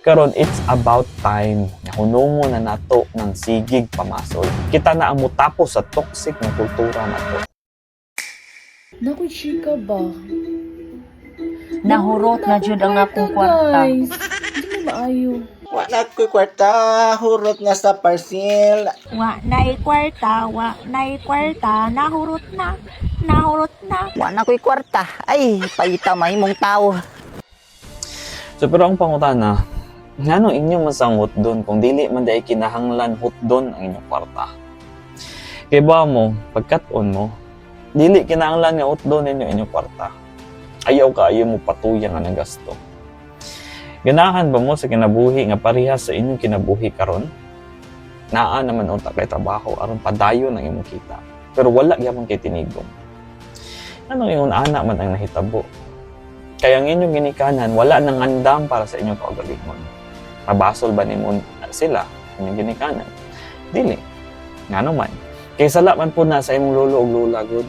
Karon it's about time na hunungo na nato ng sigig pamasol. Kita na ang mutapos sa toxic na kultura nato. Naku, chika ba? Nahurot na jud ang akong kwarta. Guys, hindi mo maayo. Wala ko'y kwarta, hurot na sa parcel. Wa na'y kwarta, nahurot na. Wa na ko'y kwarta. Ay, payita mahimong tao. So pero ang pangutana, ngano inyo masangot doon kung dili man day kinahanglan hutdon ang inyong kwarta? Kay ba mo, pagkat-on mo, dili kinahanglan nga hutdon ninyo inyong kwarta. Ayaw mo patuyang nga ng gasto. Ganahan ba mo sa kinabuhi nga parehas sa inyong kinabuhi karon? Naa naman unta kay trabaho aron padayon ang imong kita. Pero wala gyapon kay tinigom. Ano yung ana man ang nahitabo? Kaya ang inyong ginikanan, wala nang andam para sa inyong kaugalingon. Mabasol ba nimo sila inyong ginikanan? Dili. Ngano man. Kay sala man po na sa imong lolo ug lola gud.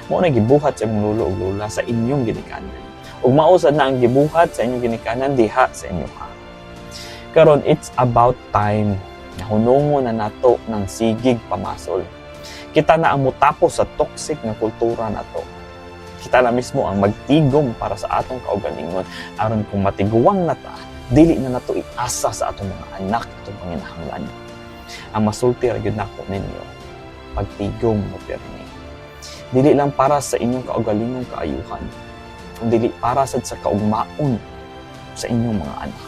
Mo na gibuhat sa imong lolo ug lola sa inyong ginikanan. Ug mausad na ang gibuhat sa inyong ginikanan diha sa inyo ha. Karon it's about time na hunungo na nato ng sigig pamasol. Kita na ang mutapos sa toxic na kultura nato. Kita na mismo ang magtigom para sa atong kaugalingon aron kung matiguwang nata, dili na nato iasa sa atong mga anak atong panginahanglan. Ang masulti ra gyud nako ninyo, pagtigom mo pirmi. Dili lang para sa inyong kaugalingong kaayuhan, kundi para sa kaugmaon sa inyong mga anak.